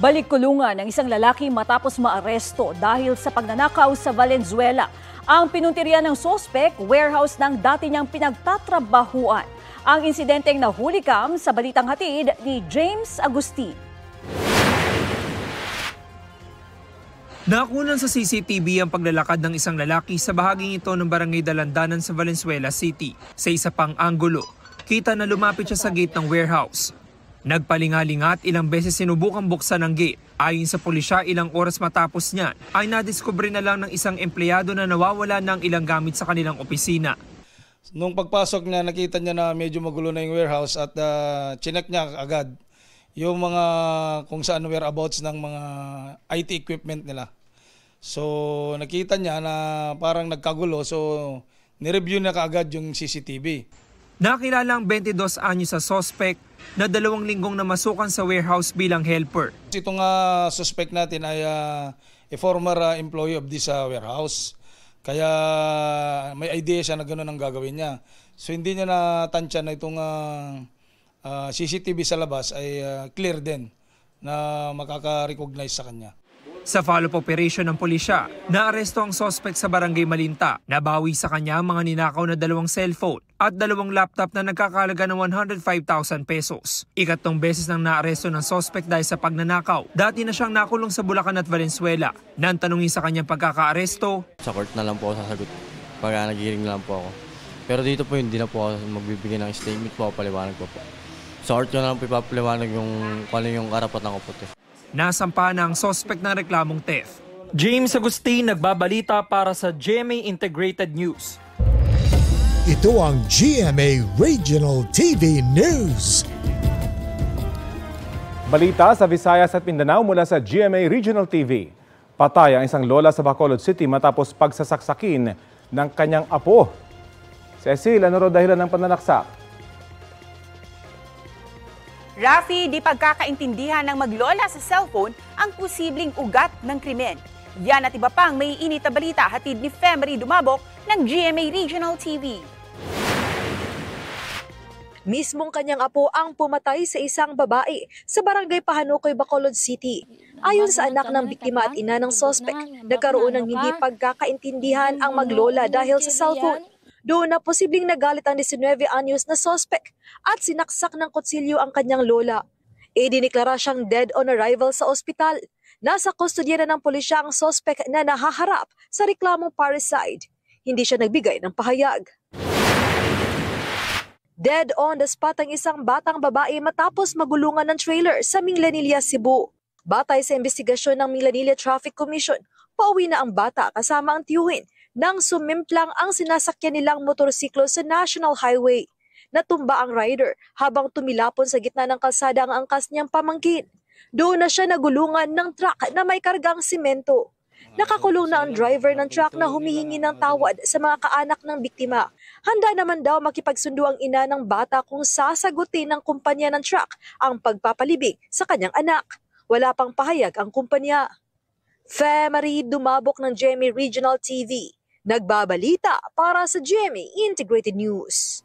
Balik kulungan ng isang lalaki matapos maaresto dahil sa pagnanakaw sa Valenzuela. Ang pinuntirya ng sospek, warehouse ng dati niyang pinagtatrabahuan. Ang insidenteng nahulikam sa balitang hatid ni James Agustin. Nakunan sa CCTV ang paglalakad ng isang lalaki sa bahaging ito ng Barangay Dalandanan sa Valenzuela City. Sa isa pang anggulo, kita na lumapit siya sa gate ng warehouse. Nagpalingalingat, ilang beses sinubukang buksan ang gate. Ayon sa pulisya, ilang oras matapos niyan ay nadiskubre na lang ng isang empleyado na nawawala ng ilang gamit sa kanilang opisina. Nung pagpasok niya, nakita niya na medyo magulo na yung warehouse at chinek niya agad yung mga kung saan whereabouts ng mga IT equipment nila. So nakita niya na parang nagkagulo, so nireview niya kaagad yung CCTV. Nakilala ang 22 anyos sa suspect na 2 linggong namasukan sa warehouse bilang helper. Itong suspect natin ay a former employee of this warehouse. Kaya may idea siya na gano'n ang gagawin niya. So hindi niya natansya na itong CCTV sa labas ay clear din na makaka-recognize sa kanya. Sa follow-up operation ng pulisya, naaresto ang suspect sa Barangay Malinta. Nabawi sa kanya ang mga ninakaw na 2 cellphone at 2 laptop na nagkakahalaga ng 105,000 pesos. Ikatlong beses nang naaresto ng suspect dahil sa pagnanakaw. Dati na siyang nakulong sa Bulacan at Valenzuela. Nang tanungin sa kanyang pagkakaaresto, sa court na lang po ako sasagot pag nagiring lang po ako. Pero dito po hindi na po ako magbibigay ng statement po, paliwanag po. Sa court ko na lang po ipapaliwanag kung ano yung karapatan ko po. Nasampa na ang suspect ng reklamong theft. James Agustin, nagbabalita para sa GMA Integrated News. Ito ang GMA Regional TV News. Balita sa Visayas at Mindanao mula sa GMA Regional TV. Patay ang isang lola sa Bacolod City matapos pagsasaksakin ng kanyang apo. Cecil, ano raw dahilan ng pananaksak? Rafi, di pagkakaintindihan ng maglola sa cellphone ang posibleng ugat ng krimen. Yan at iba pang may init na balita hatid ni Femery Dumabok ng GMA Regional TV. Mismong kanyang apo ang pumatay sa isang babae sa Barangay Pahanukoy, Bacolod City. Ayon sa anak ng biktima at ina ng sospek, nagkaroon ng hindi pagkakaintindihan ang maglola dahil sa cellphone. Doon na posibleng nagalit ang 19 anyos na sospek at sinaksak ng kutsilyo ang kanyang lola. Idiniklara siyang dead on arrival sa ospital. Nasa kustodya na ng pulisya ang sospek na nahaharap sa reklamong parricide. Hindi siya nagbigay ng pahayag. Dead on the spot ang isang batang babae matapos magulungan ng trailer sa Minglanilla, Cebu. Batay sa investigasyon ng Minglanilla Traffic Commission, pauwi na ang bata kasama ang tiyuhin nang sumimplang ang sinasakyan nilang motorsiklo sa National Highway. Natumba ang rider habang tumilapon sa gitna ng kalsada ang angkas niyang pamangkin. Doon na siya nagulungan ng truck na may kargang simento. Nakakulong na ang driver ng truck na humihingi ng tawad sa mga kaanak ng biktima. Handa naman daw makipagsundo ang ina ng bata kung sasagutin ng kumpanya ng truck ang pagpapalibing sa kanyang anak. Wala pang pahayag ang kumpanya. Femery Dumabok ng GMA Regional TV. Nagbabalita para sa GMA Integrated News.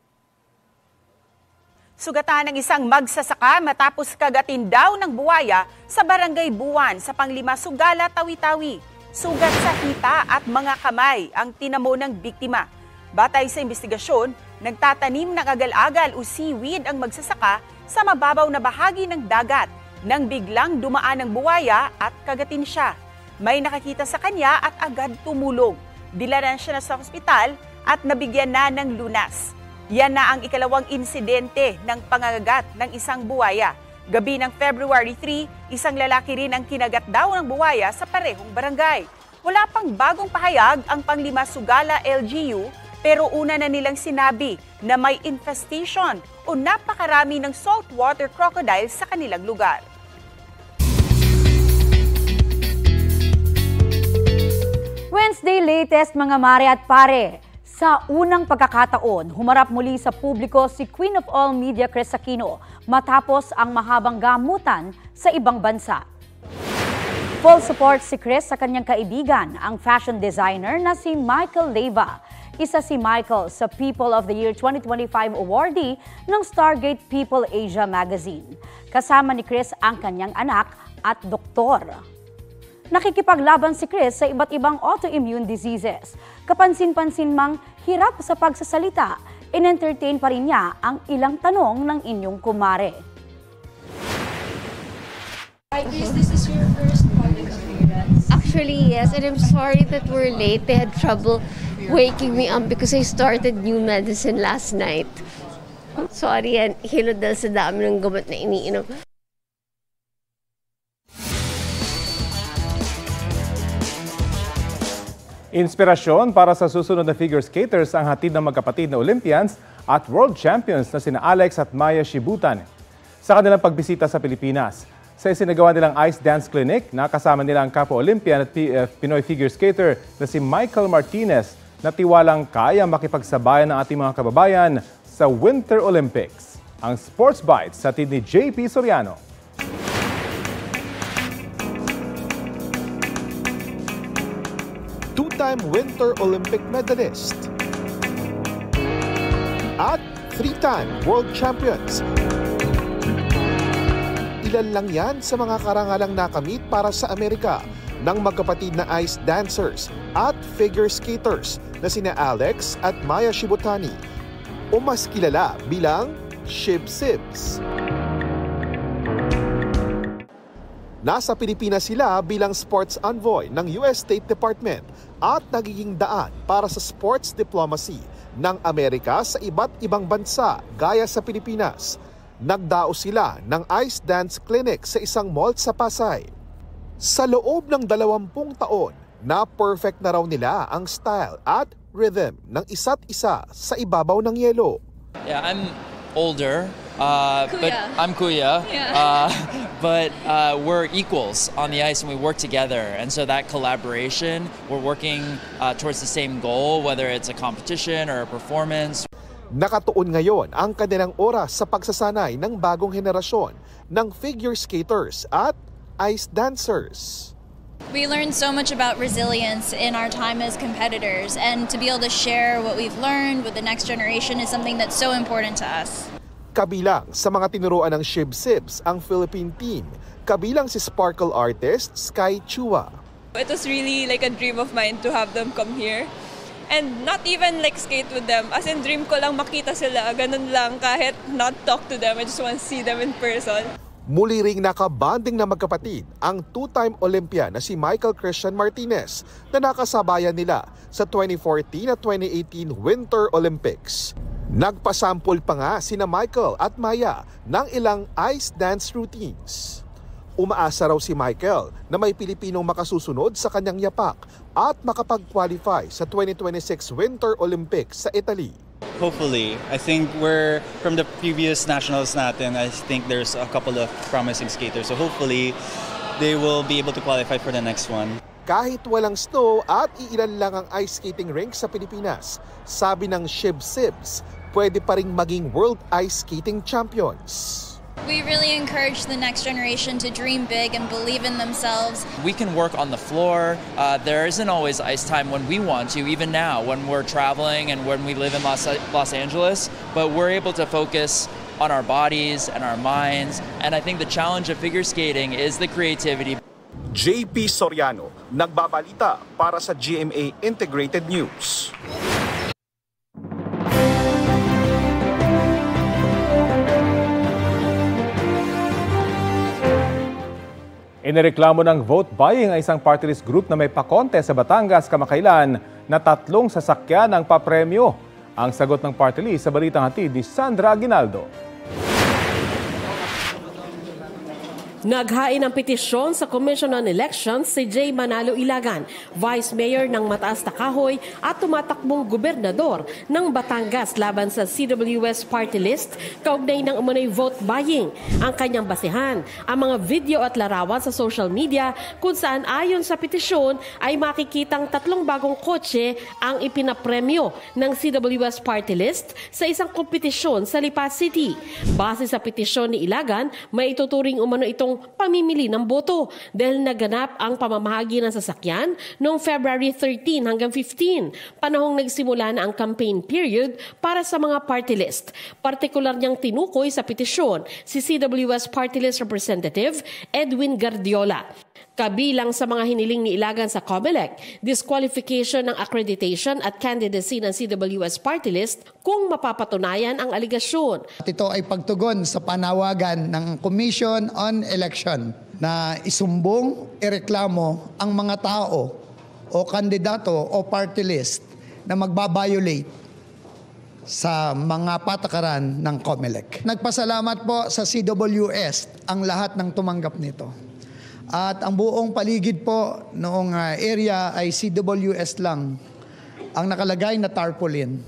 Sugatan ng isang magsasaka matapos kagatin daw ng buwaya sa Barangay Buwan sa Panglima, Sugala, Tawi-Tawi. Sugat sa hita at mga kamay ang tinamo ng biktima. Batay sa investigasyon, nagtatanim ng agal-agal o seaweed ang magsasaka sa mababaw na bahagi ng dagat nang biglang dumaan ng buwaya at kagatin siya. May nakakita sa kanya at agad tumulong. Dilaran siya na sa ospital at nabigyan na ng lunas. Yan na ang ikalawang insidente ng pangangagat ng isang buwaya. Gabi ng February 3, isang lalaki rin ang kinagat daw ng buwaya sa parehong barangay. Wala pang bagong pahayag ang Panglima Sugala LGU pero una na nilang sinabi na may infestation o napakarami ng saltwater crocodiles sa kanilang lugar. Wednesday latest mga mare at pare. Sa unang pagkakataon, humarap muli sa publiko si Queen of All Media Chris Aquino matapos ang mahabang gamutan sa ibang bansa. Full support si Chris sa kanyang kaibigan, ang fashion designer na si Michael Leyva. Isa si Michael sa People of the Year 2025 awardee ng Stargate People Asia Magazine. Kasama ni Chris ang kanyang anak at doktor. Nakikipaglaban si Chris sa iba't ibang autoimmune diseases. Kapansin-pansin mang hirap sa pagsasalita, in-entertain pa rin niya ang ilang tanong ng inyong kumare. Hi Chris, this is your first public appearance. Actually, yes, and I'm sorry that we're late. They had trouble waking me up because I started new medicine last night. Sorry, and hilod dahil sa dami ng gamot na iniinom. Inspirasyon para sa susunod na figure skaters ang hatid ng magkapatid na Olympians at world champions na sina Alex at Maya Shibutan sa kanilang pagbisita sa Pilipinas. Sa isinagawa nilang Ice Dance Clinic, nakasama nila ang kapwa Olympian at Pinoy figure skater na si Michael Martinez na tiwalang kaya makipagsabayan ng ating mga kababayan sa Winter Olympics. Ang Sports Bites sa hatid ni JP Soriano. Two-time Winter Olympic medalist at three-time world champions. Ilan lang yan sa mga karangalang nakamit para sa Amerika ng magkapatid na ice dancers at figure skaters na sina Alex at Maya Shibutani o mas kilala bilang Shib-Sibs. Nasa Pilipinas sila bilang sports envoy ng US State Department at nagiging daan para sa sports diplomacy ng Amerika sa iba't ibang bansa gaya sa Pilipinas. Nagdaos sila ng Ice Dance Clinic sa isang mall sa Pasay. Sa loob ng 20 taon, na-perfect na raw nila ang style at rhythm ng isa't isa sa ibabaw ng yelo. Yeah, I'm older, but I'm Kuya. Yeah. But we're equals on the ice and we work together. And so that collaboration, we're working towards the same goal, whether it's a competition or a performance. Nakatuon ngayon ang kanilang oras sa pagsasanay ng bagong henerasyon ng figure skaters at ice dancers. We learned so much about resilience in our time as competitors, and to be able to share what we've learned with the next generation is something that's so important to us. Kabilang sa mga tinuruan ng Shib-Sibs ang Philippine team, kabilang si sparkle artist Sky Chua. It was really like a dream of mine to have them come here. And not even like skate with them. As in, dream ko lang makita sila. Ganun lang, kahit not talk to them. I just want to see them in person. Muli ring nakabanding na magkapatid ang two-time Olympian na si Michael Christian Martinez na nakasabayan nila sa 2014 at 2018 Winter Olympics. Nagpasample pa nga sina Michael at Maya ng ilang ice dance routines. Umaasa raw si Michael na may Pilipinong makasusunod sa kanyang yapak at makapag-qualify sa 2026 Winter Olympics sa Italy. Hopefully, I think we're from the previous nationals natin, I think there's a couple of promising skaters. So hopefully, they will be able to qualify for the next one. Kahit walang snow at iilan lang ang ice skating rink sa Pilipinas, sabi ng Shib-Sibs, pwede pa ring maging world ice skating champions. We really encourage the next generation to dream big and believe in themselves. We can work on the floor. There isn't always ice time when we want to, even now when we're traveling and when we live in Los Angeles, but we're able to focus on our bodies and our minds. And I think the challenge of figure skating is the creativity. JP Soriano, nagbabalita para sa GMA Integrated News. Inireklamo ng vote buying ang isang party list group na may pakonte sa Batangas kamakailan na 3 sasakyan ang papremyo. Ang sagot ng party list sa balitang hatid ni Sandra Aguinaldo. Naghain ng petisyon sa Commission on Elections si J. Manalo Ilagan, Vice Mayor ng Mataas na Kahoy at tumatakbong gobernador ng Batangas laban sa CWS party list kaugnay ng umano'y vote buying. Ang kanyang basehan, ang mga video at larawan sa social media kung saan ayon sa petisyon ay makikitang 3 bagong kotse ang ipinapremyo ng CWS party list sa isang kompetisyon sa Lipa City. Base sa petisyon ni Ilagan, may ituturing umano itong nitong pamimili ng boto dahil naganap ang pamamahagi ng sasakyan noong February 13 hanggang 15, panahong nagsimula na ang campaign period para sa mga party list. Partikular niyang tinukoy sa petisyon si CWS Party List Representative Edwin Guardiola. Kabilang sa mga hiniling ni Ilagan sa COMELEC, disqualification ng accreditation at candidacy ng CWS Party List kung mapapatunayan ang aligasyon. Ito ay pagtugon sa panawagan ng Commission on Election na isumbong, ireklamo ang mga tao o kandidato o party list na magbabiolate sa mga patakaran ng COMELEC. Nagpasalamat po sa CWS ang lahat ng tumanggap nito. At ang buong paligid po noong area ay CWS lang ang nakalagay na tarpaulin.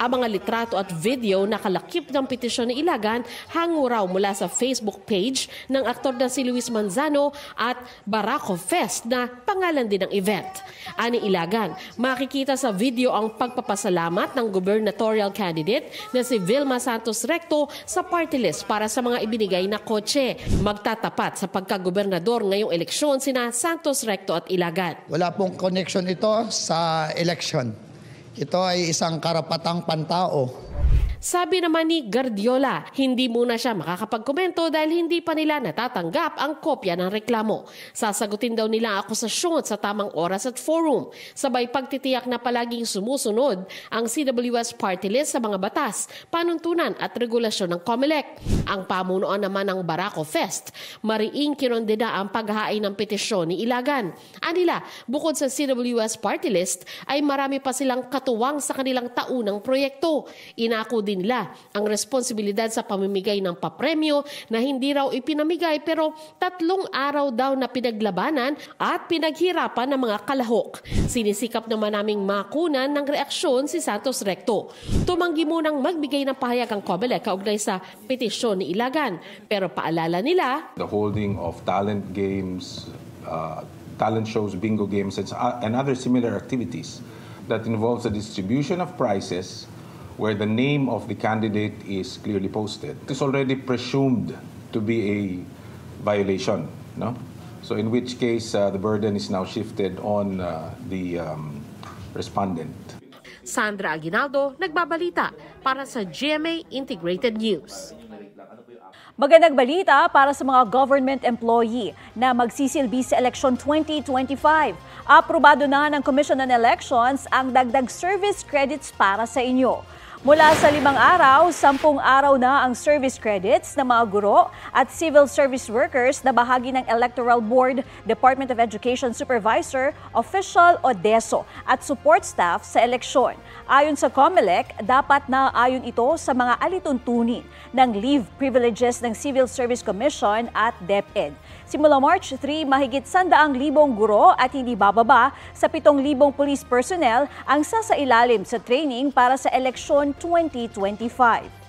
Ang mga litrato at video na kalakip ng petisyon ni Ilagan hango raw mula sa Facebook page ng aktor na si Luis Manzano at Barako Fest na pangalan din ng event. Ani Ilagan, makikita sa video ang pagpapasalamat ng gubernatorial candidate na si Vilma Santos Recto sa party list para sa mga ibinigay na kotse. Magtatapat sa pagkagobernador ngayong eleksyon sina Santos Recto at Ilagan. Wala pong connection ito sa election. Ito ay isang karapatang pantao. Sabi naman ni Guardiola, hindi muna siya makakapagkomento dahil hindi pa nila natatanggap ang kopya ng reklamo. Sasagutin daw nila ang akusasyon sa tamang oras at forum. Sabay pagtitiyak na palaging sumusunod ang CWS Party List sa mga batas, panuntunan at regulasyon ng COMELEC. Ang pamunuan naman ng Barako Fest, mariing kinondena ang paghahain ng petisyon ni Ilagan. Anila, bukod sa CWS Party List, ay marami pa silang katuwang sa kanilang taunang proyekto. Inako din nila ang responsibilidad sa pamimigay ng papremyo na hindi raw ipinamigay pero 3 araw daw na pinaglabanan at pinaghirapan ng mga kalahok. Sinisikap naman naming makunan ng reaksyon si Santos Recto. Tumanggi munang magbigay ng pahayag ang COMELEC kaugnay sa petisyon ni Ilagan. Pero paalala nila, the holding of talent games, talent shows, bingo games, and other similar activities that involves the distribution of prizes where the name of the candidate is clearly posted. It is already presumed to be a violation, no? So in which case the burden is now shifted on the respondent. Sandra Aguinaldo, nagbabalita para sa GMA Integrated News. Magandang balita para sa mga government employee na magsisilbi sa election 2025. Aprobado na ng Commission on Elections ang dagdag service credits para sa inyo. Mula sa 5 araw, 10 araw na ang service credits ng mga guro at civil service workers na bahagi ng Electoral Board, Department of Education Supervisor, Official o DESO at support staff sa eleksyon. Ayon sa COMELEC, dapat na ayon ito sa mga alituntunin ng leave privileges ng Civil Service Commission at DepEd. Simula March 3, mahigit 100,000 guro at hindi bababa sa 7,000 police personnel ang sasailalim sa training para sa eleksyon 2025.